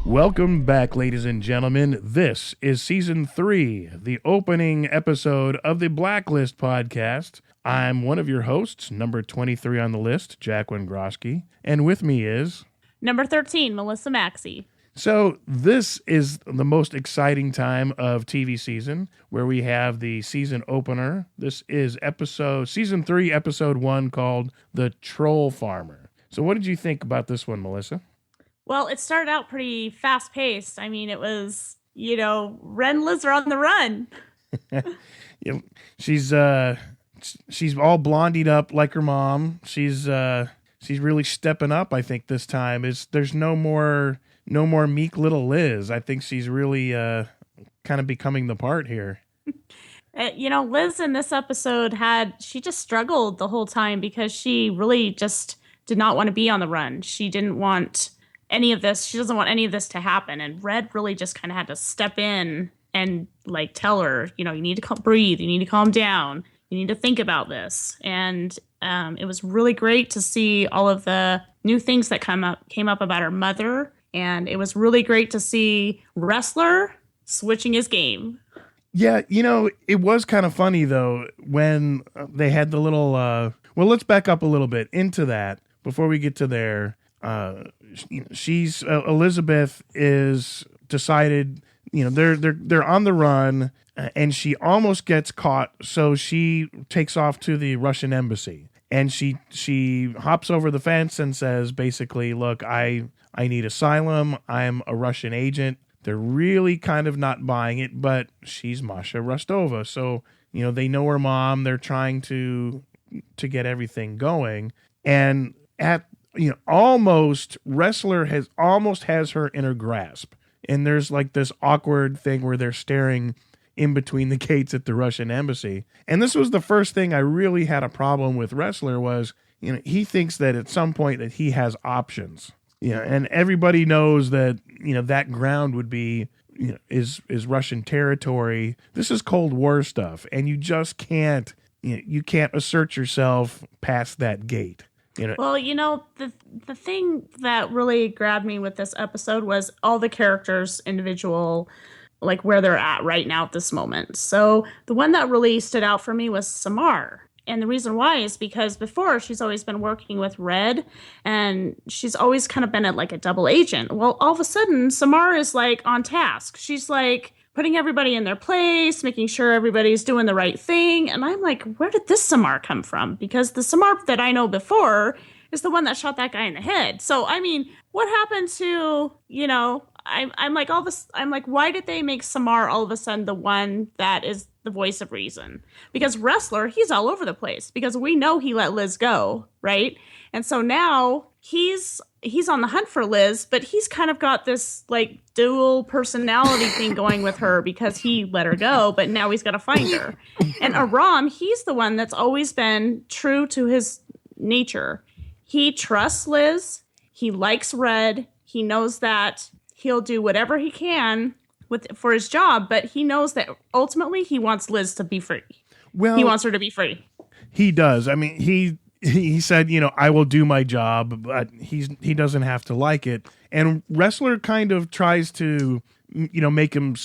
Welcome back, ladies and gentlemen. This is Season 3, the opening episode of the Blacklist podcast. I'm one of your hosts, number 23 on the list, Jacqueline Grosky, and with me is... Number 13, Melissa Maxey. So this is the most exciting time of TV season, where we have the season opener. This is Season 3, Episode 1, called The Troll Farmer. So what did you think about this one, Melissa? Well, it started out pretty fast-paced. I mean, it was, Ren and Liz are on the run. She's all blondied up like her mom. She's really stepping up, I think, this time. There's no more meek little Liz. I think she's really kind of becoming the part here. Liz in this episode she just struggled the whole time because she really just did not want to be on the run. She didn't want any of this. She doesn't want any of this to happen. And Red really just kind of had to step in and tell her, you need to breathe. You need to calm down. You need to think about this. And it was really great to see all of the new things that came up about her mother. And it was really great to see Wrestler switching his game. Yeah, it was kind of funny, though, when they had the little... well, let's back up a little bit into that before we get to there. Elizabeth is decided, they're on the run, and she almost gets caught, so she takes off to the Russian embassy. And she hops over the fence and says, basically, look, I need asylum. I'm a Russian agent. They're really kind of not buying it, but she's Masha Rostova. So, they know her mom. They're trying to get everything going. And Wrestler has her in her grasp. And there's this awkward thing where they're staring in between the gates at the Russian embassy. And this was the first thing I really had a problem with Wrestler was, he thinks that at some point that he has options. And everybody knows that, that ground would be, is Russian territory. This is Cold War stuff. And you just can't, you can't assert yourself past that gate. Well, the thing that really grabbed me with this episode was all the characters' individual, where they're at right now at this moment. So the one that really stood out for me was Samar. And the reason why is because before she's always been working with Red and she's always kind of been at a double agent. Well, all of a sudden, Samar is on task. She's putting everybody in their place, making sure everybody's doing the right thing. And I'm where did this Samar come from? Because the Samar that I know before is the one that shot that guy in the head. So, I mean, what happened to, why did they make Samar all of a sudden the one that is the voice of reason? Because Wrestler, he's all over the place because we know he let Liz go, right? And so now he's on the hunt for Liz, but he's kind of got this dual personality thing going with her because he let her go, but now he's got to find her. And Aram, he's the one that's always been true to his nature. He trusts Liz. He likes Red. He knows that he'll do whatever he can for his job, but he knows that ultimately he wants Liz to be free. Well, he wants her to be free. He does. I mean, he said, I will do my job, but he doesn't have to like it. And Wrestler kind of tries to, make him,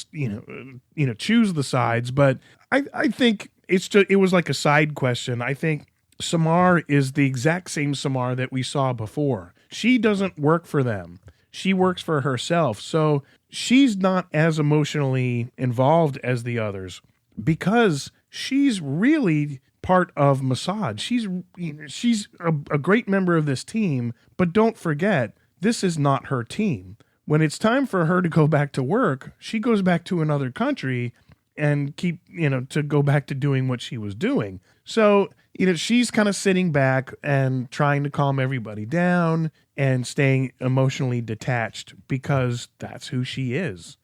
choose the sides. But I think it was like a side question. I think Samar is the exact same Samar that we saw before. She doesn't work for them. She works for herself. So she's not as emotionally involved as the others because she's really part of Mossad. She's a great member of this team, but don't forget, this is not her team. When it's time for her to go back to work, she goes back to another country and to go back to doing what she was doing. So, she's kind of sitting back and trying to calm everybody down and staying emotionally detached because that's who she is.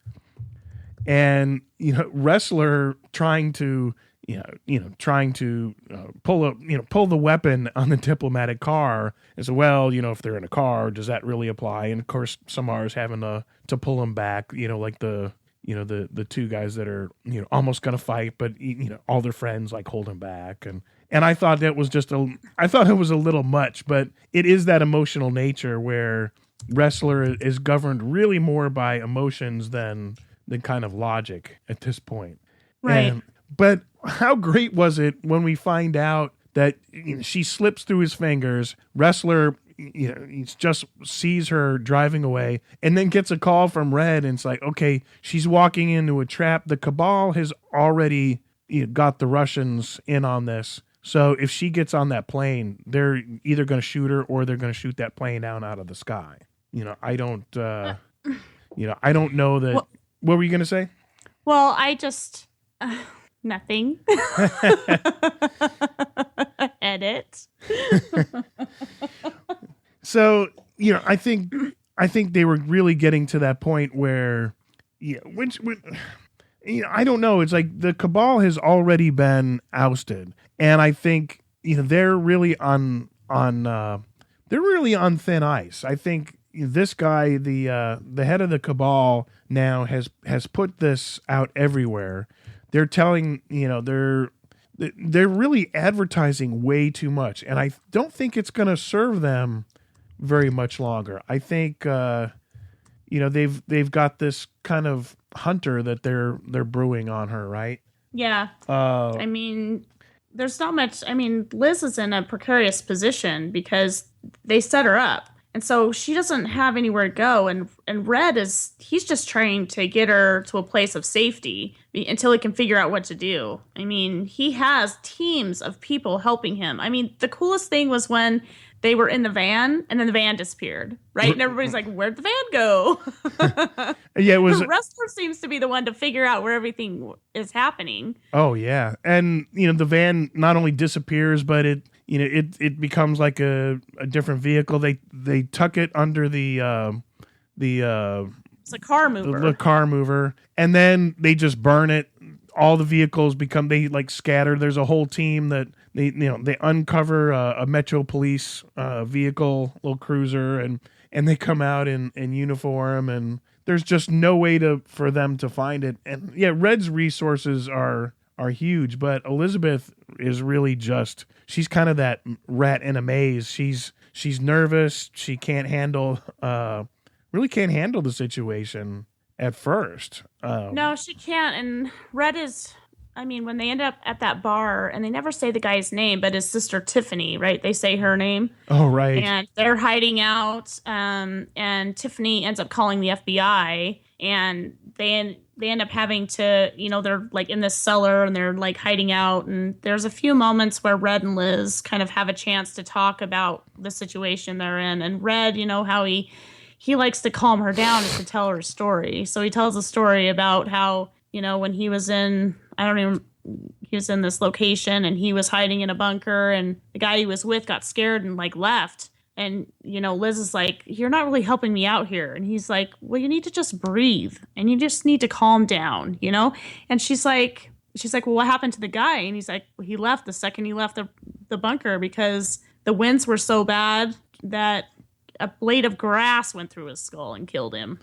And, Wrestler trying to pull the weapon on the diplomatic car as well. If they're in a car, does that really apply? And of course, Samar's having to pull him back. The two guys that are almost gonna fight, but all their friends hold him back. And I thought that was I thought it was a little much, but it is that emotional nature where Wrestler is governed really more by emotions than kind of logic at this point. Right. But how great was it when we find out that she slips through his fingers, Wrestler he just sees her driving away, and then gets a call from Red, and it's like, okay, she's walking into a trap. The Cabal has already got the Russians in on this. So if she gets on that plane, they're either going to shoot her or they're going to shoot that plane down out of the sky. I don't know that. What were you going to say? Well, I just nothing. Edit. So I think they were really getting to that point where, I don't know. It's like the Cabal has already been ousted, and I think they're really on thin ice. I think this guy, the head of the Cabal, now has put this out everywhere. They're telling they're really advertising way too much, and I don't think it's going to serve them very much longer. I think they've got this kind of hunter that they're brewing on her, right? Yeah. I mean, there's not much. I mean, Liz is in a precarious position because they set her up, and so she doesn't have anywhere to go. And Red he's just trying to get her to a place of safety until he can figure out what to do. I mean, he has teams of people helping him. I mean, the coolest thing was when they were in the van, and then the van disappeared, right? And everybody's like, where'd the van go? Yeah, it was. Wrestler seems to be the one to figure out where everything is happening. Oh, yeah. And, the van not only disappears, but it becomes like a different vehicle. They tuck it under the it's a car mover. The car mover. And then they just burn it. All the vehicles they like scatter. There's a whole team that they uncover a Metro Police vehicle, little cruiser, and they come out in uniform, and there's just no way for them to find it. And yeah, Red's resources are huge, but Elizabeth is really she's kind of that rat in a maze. She's nervous. She can't handle really can't handle the situation at first. No, she can't. And Red is, I mean, when they end up at that bar, and they never say the guy's name, but his sister Tiffany, right? They say her name. Oh, right. And they're hiding out, and Tiffany ends up calling the FBI, and they end up having to, they're like in this cellar, and they're like hiding out, and there's a few moments where Red and Liz kind of have a chance to talk about the situation they're in. And Red, how he likes to calm her down and to tell her story. So he tells a story about how, when he was in this location, and he was hiding in a bunker, and the guy he was with got scared and like left. And, Liz is like, you're not really helping me out here. And he's like, well, you need to just breathe, and you just need to calm down, And she's like, well, what happened to the guy? And he's like, well, he left the second he left the bunker because the winds were so bad that a blade of grass went through his skull and killed him,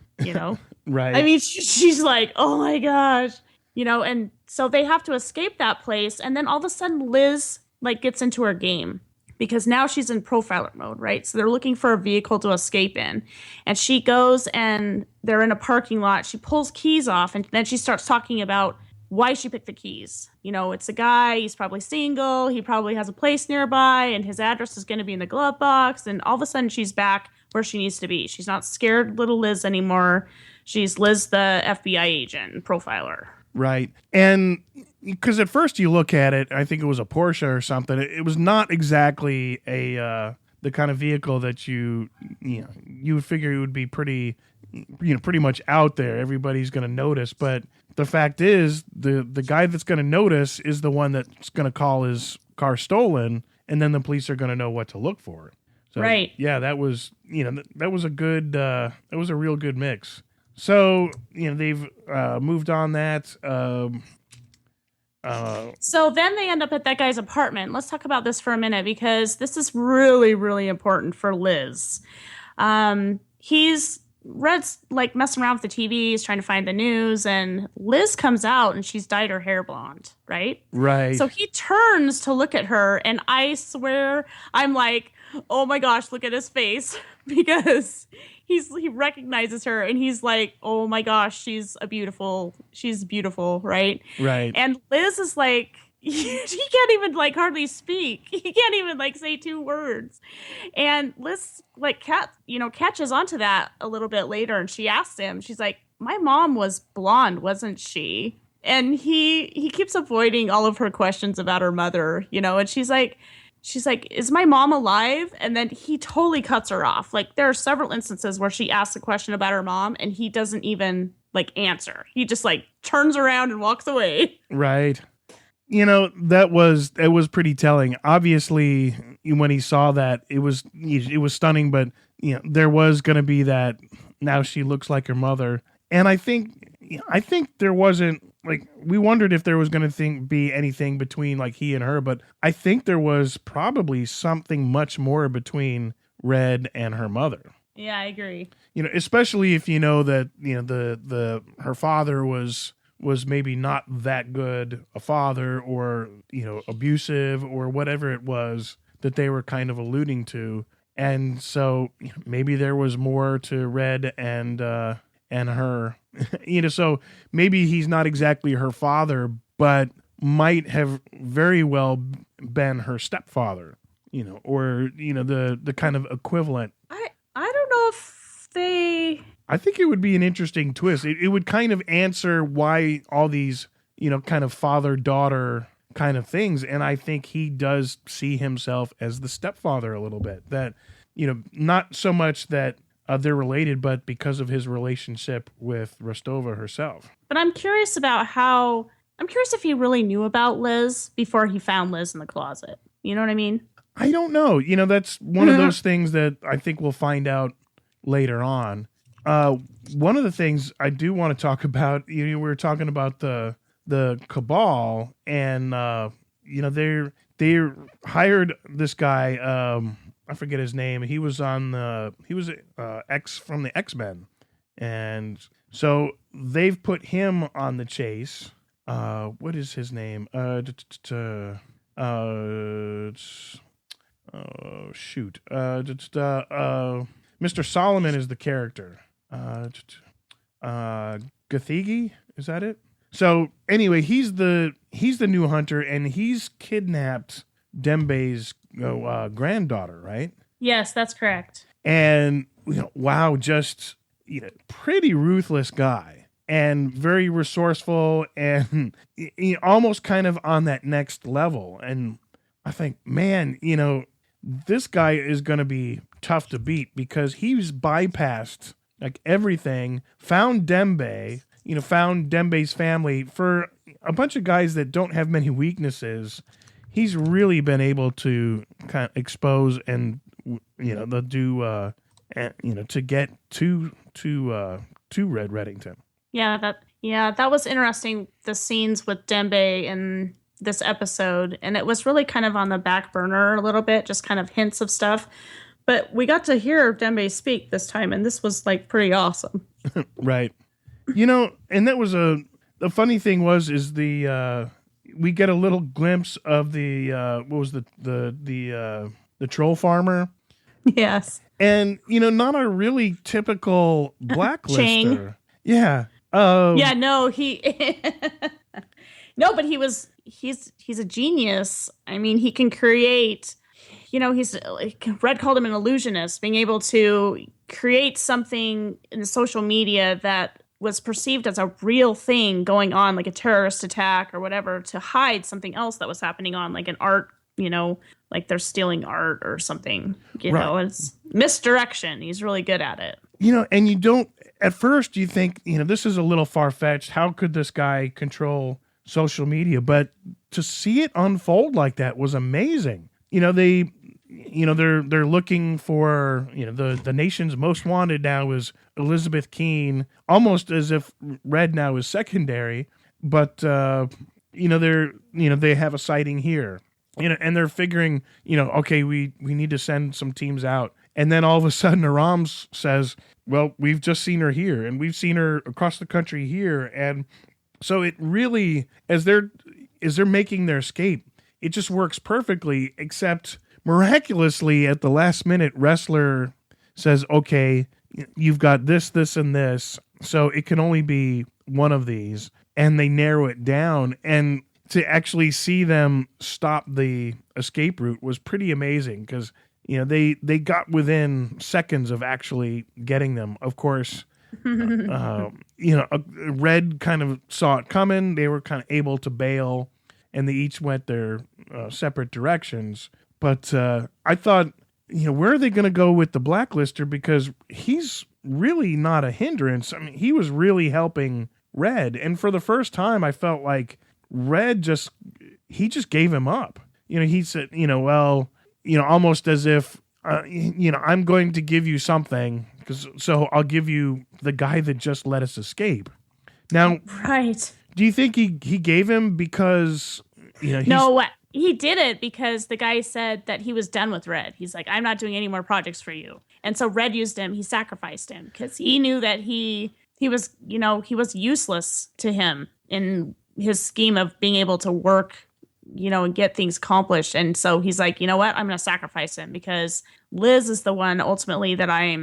Right. I mean, she's like, oh my gosh, and so they have to escape that place. And then all of a sudden Liz like gets into her game, because now she's in profiler mode, right? So they're looking for a vehicle to escape in, and she goes, and they're in a parking lot. She pulls keys off, and then she starts talking about why she picked the keys. It's a guy, he's probably single, he probably has a place nearby, and his address is going to be in the glove box. And all of a sudden she's back where she needs to be. She's not scared little Liz anymore. She's Liz, the FBI agent and profiler. Right. And because at first you look at it, I think it was a Porsche or something. It was not exactly the kind of vehicle that you would figure it would be pretty much out there. Everybody's going to notice. But the fact is, the guy that's going to notice is the one that's going to call his car stolen, and then the police are going to know what to look for. So, right. Yeah, that was that was a good that was a real good mix. So they've moved on that. So then they end up at that guy's apartment. Let's talk about this for a minute, because this is really, really important for Liz. Red's like messing around with the TV, he's trying to find the news, and Liz comes out and she's dyed her hair blonde, right? Right. So he turns to look at her, and I swear, I'm like, oh my gosh, look at his face because he recognizes her and he's like, oh my gosh, she's beautiful, right? Right. And Liz is like, he can't even like hardly speak. He can't even like say two words. And Liz like catches onto that a little bit later, and she asks him, she's like, my mom was blonde, wasn't she? And he keeps avoiding all of her questions about her mother, and she's like, is my mom alive? And then he totally cuts her off. Like, there are several instances where she asks a question about her mom and he doesn't even like answer. He just like turns around and walks away. Right. It was pretty telling. Obviously, when he saw that, it was stunning, but there was going to be that now she looks like her mother. And I think there wasn't, like, we wondered if there was going to be anything between like he and her, but I think there was probably something much more between Red and her mother. Yeah, I agree. Especially if that her father was maybe not that good a father, or abusive, or whatever it was that they were kind of alluding to. And so maybe there was more to Red and her. So maybe he's not exactly her father, but might have very well been her stepfather, or the kind of equivalent. I don't know if they. I think it would be an interesting twist. It would kind of answer why all these, kind of father-daughter kind of things. And I think he does see himself as the stepfather a little bit. That, not so much that they're related, but because of his relationship with Rostova herself. But I'm curious if he really knew about Liz before he found Liz in the closet. You know what I mean? I don't know. That's one of those things that I think we'll find out later on. One of the things I do want to talk about, we were talking about the Cabal, and they hired this guy. I forget his name. He was X from the X-Men, and so they've put him on the chase. What is his name? Shoot. Mr. Solomon is the character. Gathigi, is that it? So anyway, he's the new hunter, and he's kidnapped Dembe's granddaughter, right? Yes, that's correct. And wow, just pretty ruthless guy, and very resourceful, and almost kind of on that next level. And I think, man, this guy is going to be tough to beat, because he's bypassed like everything, found Dembe, found Dembe's family. For a bunch of guys that don't have many weaknesses, he's really been able to kind of expose and to get to Red Reddington. Yeah, that was interesting. The scenes with Dembe in this episode, and it was really kind of on the back burner a little bit, just kind of hints of stuff. But we got to hear Dembe speak this time, and this was like pretty awesome. Right. And that was the funny thing is we get a little glimpse of the what was the troll farmer. Yes. And not a really typical blacklister. Yeah. No, no, but he's a genius. I mean, he can create, he's Red called him an illusionist, being able to create something in the social media that was perceived as a real thing going on, like a terrorist attack or whatever, to hide something else that was happening on, like an art, like they're stealing art or something, it's misdirection. He's really good at it. And you don't, at first you think, this is a little far-fetched. How could this guy control social media? But to see it unfold like that was amazing. They're looking for, the nation's most wanted now is Elizabeth Keene, almost as if Red now is secondary, but they have a sighting here, and they're figuring, okay, we need to send some teams out. And then all of a sudden Aram says, well, we've just seen her here, and we've seen her across the country here. And so it really, as they're making their escape, it just works perfectly, except miraculously, at the last minute, Wrestler says, okay, you've got this, this, and this, so it can only be one of these. And they narrow it down. And to actually see them stop the escape route was pretty amazing because, they got within seconds of actually getting them. Of course, Red kind of saw it coming. They were kind of able to bail, and they each went their separate directions. But I thought, where are they going to go with the Blacklister? Because he's really not a hindrance. I mean, he was really helping Red. And for the first time, I felt like Red just gave him up. He said, almost as if, I'm going to give you something, so I'll give you the guy that just let us escape. Now, right. Do you think he gave him because, No, he did it because the guy said that he was done with Red. He's like, I'm not doing any more projects for you. And so Red used him. He sacrificed him because he knew that he was, he was useless to him in his scheme of being able to work, and get things accomplished. And so he's like, you know what? I'm going to sacrifice him because Liz is the one ultimately that I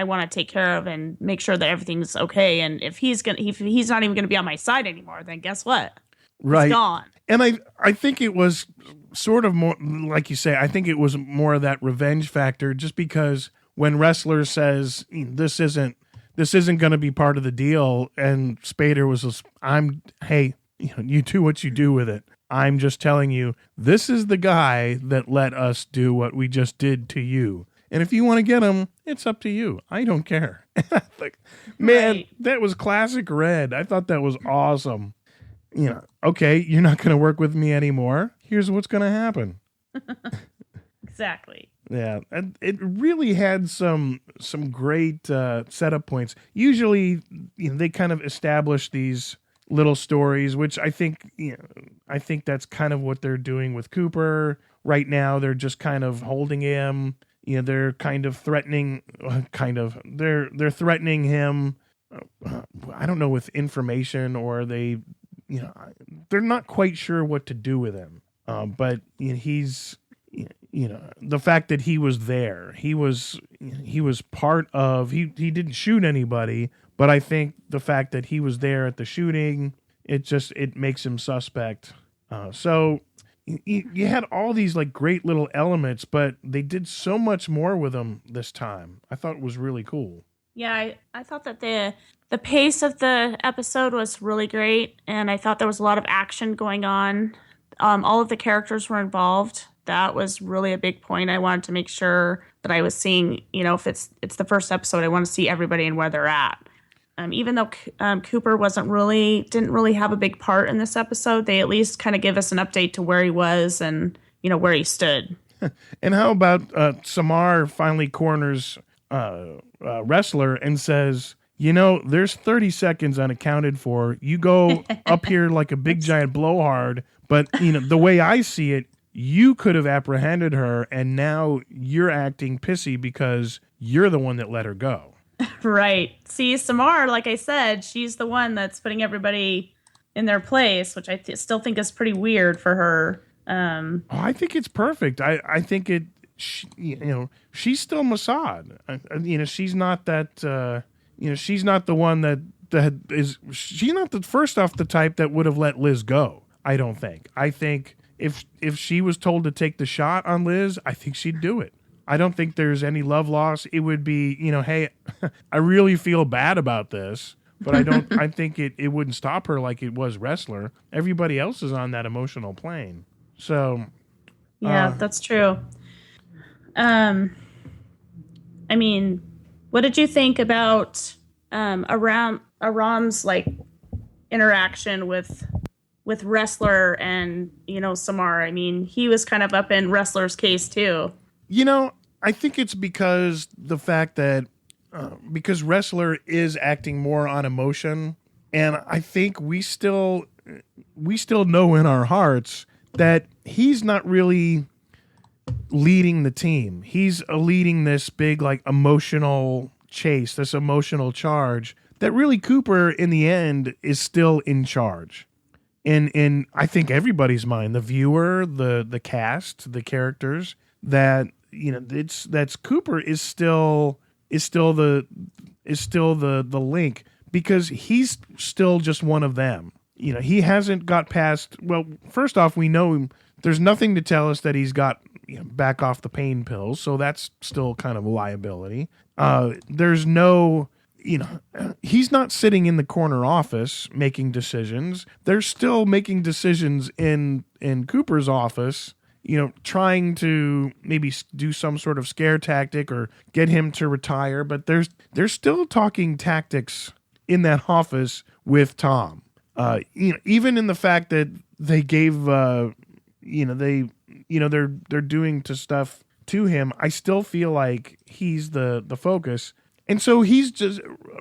want to take care of and make sure that everything's okay. And if he's not even going to be on my side anymore, then guess what? Right. He's gone. And I think it was sort of more, like you say, I think it was more of that revenge factor, just because when Wrestler says this isn't going to be part of the deal, and Spader was just, hey, you do what you do with it. I'm just telling you, this is the guy that let us do what we just did to you. And if you want to get him, it's up to you. I don't care. Like, man, right. That was classic Red. I thought that was awesome. Okay, you're not going to work with me anymore. Here's what's going to happen. Exactly. Yeah, and it really had some great setup points. Usually, they kind of establish these little stories, which I think that's kind of what they're doing with Cooper right now. They're just kind of holding him. They're kind of threatening. They're threatening him. I don't know, with information, or they're not quite sure what to do with him. But he's, the fact that he was there, he was part of. He didn't shoot anybody, but I think the fact that he was there at the shooting, it makes him suspect. So you had all these like great little elements, but they did so much more with them this time. I thought it was really cool. Yeah, I thought that the pace of the episode was really great, and I thought there was a lot of action going on. All of the characters were involved. That was really a big point. I wanted to make sure that I was seeing, if it's the first episode, I want to see everybody and where they're at. Even though Cooper didn't really have a big part in this episode, they at least kind of give us an update to where he was and, where he stood. And how about Samar finally corners Wrestler and says, there's 30 seconds unaccounted for. You go up here like a big giant blowhard, but the way I see it, you could have apprehended her, and now you're acting pissy because you're the one that let her go. Right. See, Samar, like I said, she's the one that's putting everybody in their place, which I still think is pretty weird for her. I think it's perfect. I think she's still Mossad. She's not that. She's not the one that is. She's not the type that would have let Liz go. I don't think. I think if she was told to take the shot on Liz, I think she'd do it. I don't think there's any love lost. It would be, hey, I really feel bad about this, but I think it wouldn't stop her like it was Wrestler. Everybody else is on that emotional plane. So, yeah, that's true. What did you think about Aram's like interaction with Wrestler and, Samar? He was kind of up in Wrestler's case too. I think it's because the fact that because Wrestler is acting more on emotion, and I think we still know in our hearts that he's not really leading the team. He's leading this big like emotional chase, this emotional charge that really Cooper in the end is still in charge. In I think everybody's mind, the viewer, the cast, the characters, that that's Cooper is still the link, because he's still just one of them. He hasn't got past. Well, first off, we know there's nothing to tell us that he's got back off the pain pills, so that's still kind of a liability. There's no. He's not sitting in the corner office making decisions. They're still making decisions in Cooper's office, trying to maybe do some sort of scare tactic or get him to retire. But they're still talking tactics in that office with Tom. Even in the fact that they gave, they're doing to stuff to him. I still feel like he's the focus. And so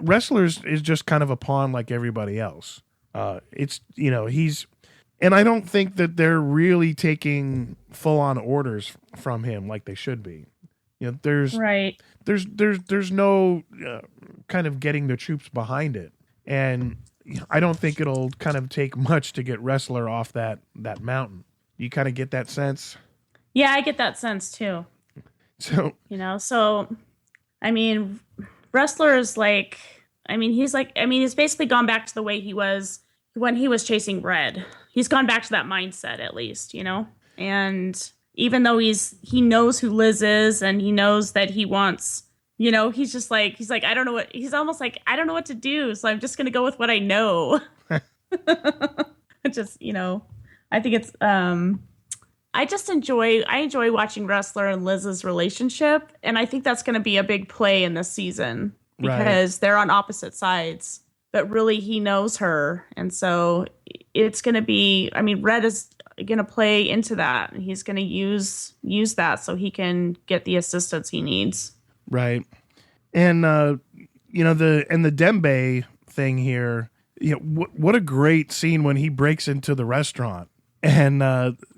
Wrestlers is just kind of a pawn like everybody else. He's, and I don't think that they're really taking full on orders from him like they should be. There's no kind of getting the troops behind it. And I don't think it'll kind of take much to get Wrestler off that mountain. You kind of get that sense? Yeah, I get that sense too. So, Wrestler is he's basically gone back to the way he was when he was chasing Red. He's gone back to that mindset, at least, and even though he knows who Liz is, and he knows that he wants, he's like, I don't know he's almost like, I don't know what to do, so I'm just going to go with what I know. Just, I think it's, I enjoy watching Wrestler and Liz's relationship, and I think that's going to be a big play in this season because they're on opposite sides, but really he knows her, and so it's going to be. Red is going to play into that, and he's going to use that so he can get the assistance he needs. Right, and the Dembe thing here. What a great scene when he breaks into the restaurant. And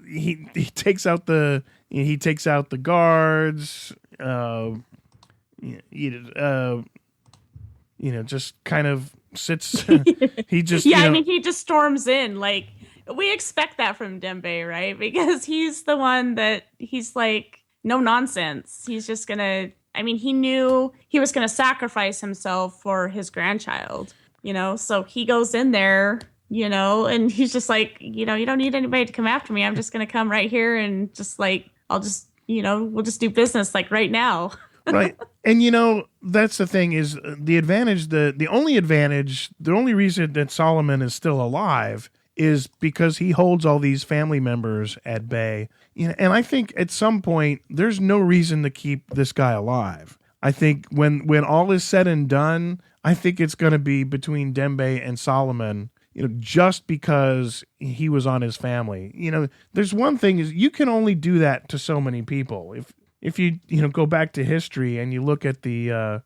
he takes out the guards. Just kind of sits. He just he just storms in. Like, we expect that from Dembe, right? Because he's the one that he's like, no nonsense. He's just gonna. He knew he was gonna sacrifice himself for his grandchild. So he goes in there. And he's just like, you don't need anybody to come after me. I'm just going to come right here and just like, I'll just, we'll just do business like right now. Right. And, that's the thing is the advantage, the only reason that Solomon is still alive is because he holds all these family members at bay. And I think at some point there's no reason to keep this guy alive. I think when all is said and done, I think it's going to be between Dembe and Solomon. Just because he was on his family. There's one thing is you can only do that to so many people. If you go back to history and you look at the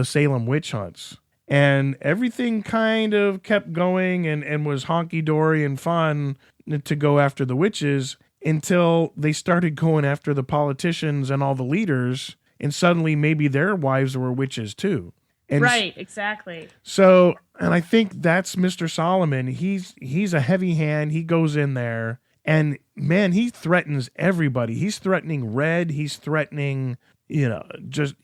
Salem witch hunts, and everything kind of kept going and was honky-dory and fun to go after the witches until they started going after the politicians and all the leaders, and suddenly maybe their wives were witches too. And right, exactly. So, and I think that's Mr. Solomon. He's a heavy hand. He goes in there, and man, he threatens everybody. He's threatening Red. He's threatening, just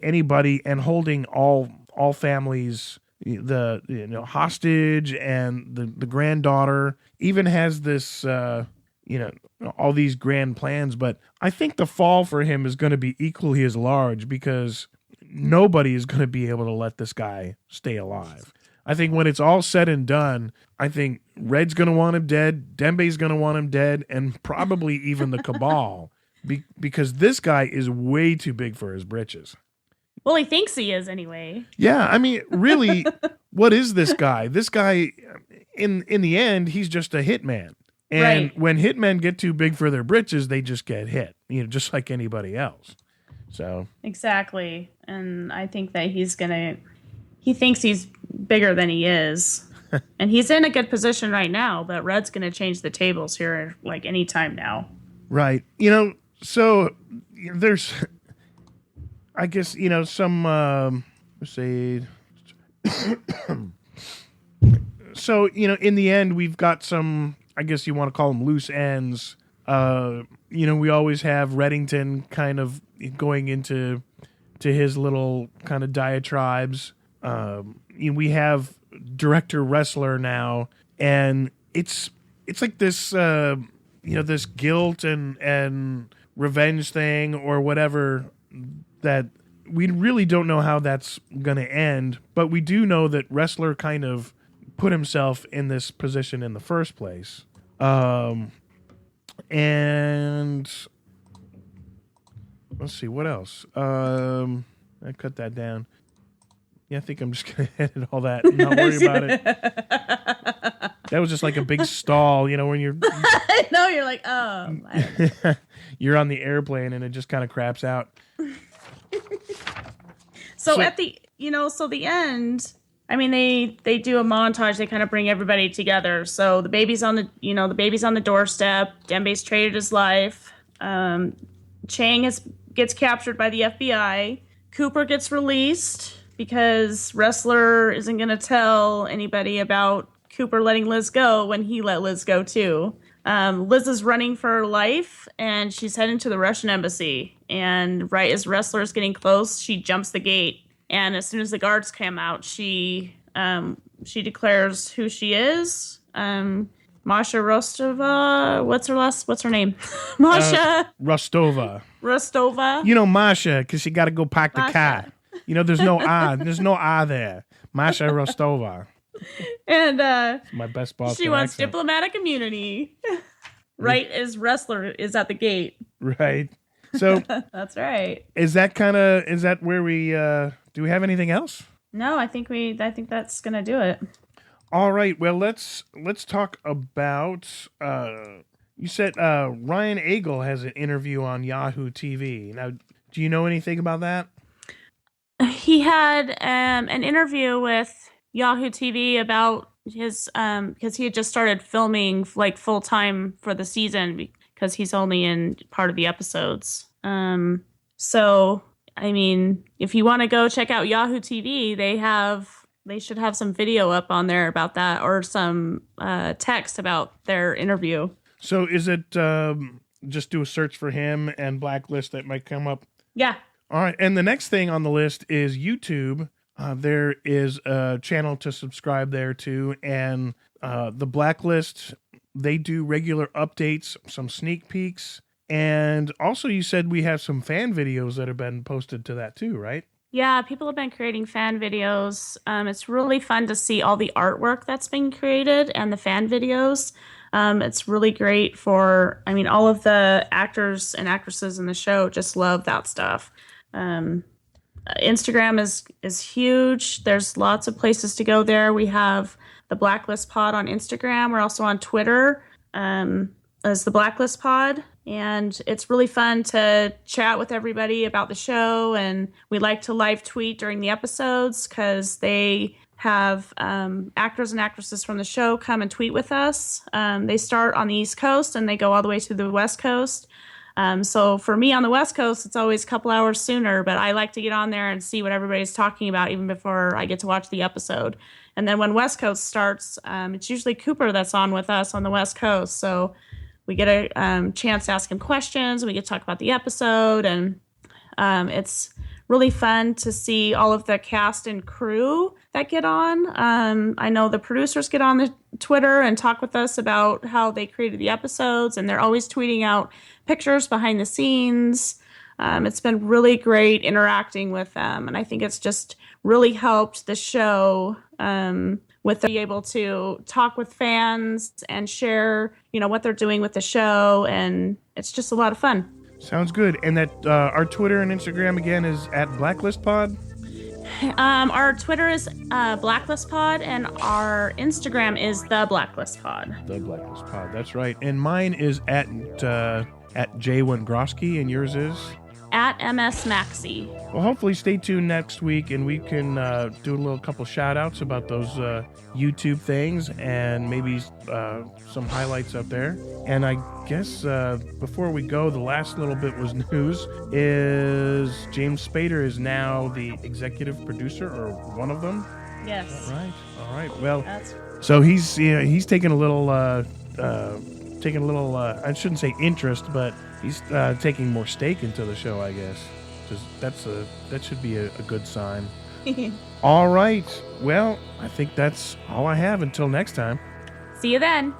anybody, and holding all families, hostage, and the granddaughter even has this, all these grand plans. But I think the fall for him is going to be equally as large because nobody is going to be able to let this guy stay alive. I think when it's all said and done, I think Red's going to want him dead, Dembe's going to want him dead, and probably even the Cabal, because this guy is way too big for his britches. Well, he thinks he is anyway. Yeah, really, what is this guy? This guy, in the end, he's just a hitman. And when hitmen get too big for their britches, they just get hit, just like anybody else. So exactly, and I think that he thinks he's bigger than he is, and he's in a good position right now. But Red's going to change the tables here, like any time now. Right. So there's, I guess some let's say. So in the end, we've got some, I guess you want to call them loose ends. we always have Reddington kind of going into his little kind of diatribes. We have Director Wrestler now, and it's like this, this guilt and revenge thing or whatever that we really don't know how that's going to end, but we do know that Wrestler kind of put himself in this position in the first place. And let's see, what else? I cut that down. Yeah, I think I'm just going to edit all that and not worry about it. That was just like a big stall, when you're... I know, you're like, oh. You're on the airplane and it just kind of craps out. So at the, the end, I mean, they do a montage. They kind of bring everybody together. So the baby's on the doorstep. Dembe's traded his life. Chang gets captured by the FBI. Cooper gets released because Wrestler isn't going to tell anybody about Cooper letting Liz go when he let Liz go too. Liz is running for her life, and she's heading to the Russian embassy. And right as Wrestler is getting close, she jumps the gate. And as soon as the guards come out, she declares who she is. Masha Rostova. What's her name? Masha Rostova. Masha, because she got to go park the car. There's no I. There's no I there. Masha Rostova. And my best boss. She wants diplomatic immunity. Right as Wrestler is at the gate. Right. So that's right. Is that where we do we have anything else? No, I think that's gonna do it. All right. Well, let's talk about. You said Ryan Eagle has an interview on Yahoo TV. Now, do you know anything about that? He had an interview with Yahoo TV about his because he had just started filming like full time for the season because he's only in part of the episodes. So I mean, if you want to go check out Yahoo TV, they should have some video up on there about that or some text about their interview. So is it just do a search for him and Blacklist that might come up? Yeah. All right. And the next thing on the list is YouTube. There is a channel to subscribe there to. And the Blacklist, they do regular updates, some sneak peeks. And also you said we have some fan videos that have been posted to that too, right? Yeah, people have been creating fan videos. It's really fun to see all the artwork that's been created and the fan videos. It's really great all of the actors and actresses in the show just love that stuff. Instagram is huge. There's lots of places to go there. We have the Blacklist Pod on Instagram. We're also on Twitter as the Blacklist Pod. And it's really fun to chat with everybody about the show. And we like to live tweet during the episodes because they have actors and actresses from the show come and tweet with us. They start on the East Coast and they go all the way to the West Coast. So for me on the West Coast, it's always a couple hours sooner, but I like to get on there and see what everybody's talking about even before I get to watch the episode. And then when West Coast starts, it's usually Cooper that's on with us on the West Coast. So we get a chance to ask him questions. We get to talk about the episode, and it's really fun to see all of the cast and crew that get on. I know the producers get on the Twitter and talk with us about how they created the episodes, and they're always tweeting out pictures behind the scenes. It's been really great interacting with them, and I think it's just really helped the show with being able to talk with fans and share, what they're doing with the show, and it's just a lot of fun. Sounds good. And that our Twitter and Instagram again is at Blacklist Pod. Our Twitter is Blacklist Pod, and our Instagram is the Blacklist Pod. The Blacklist Pod. That's right. And mine is at J1 Grosky, and yours is at MS Maxi. Well, hopefully stay tuned next week and we can do a couple shout outs about those YouTube things and maybe some highlights up there. And I guess before we go, the last little bit was news is James Spader is now the executive producer or one of them. Yes. All right. Well, so he's taking a little taking a little, I shouldn't say interest, but he's taking more stake into the show, I guess. That should be a good sign. All right. Well, I think that's all I have until next time. See you then.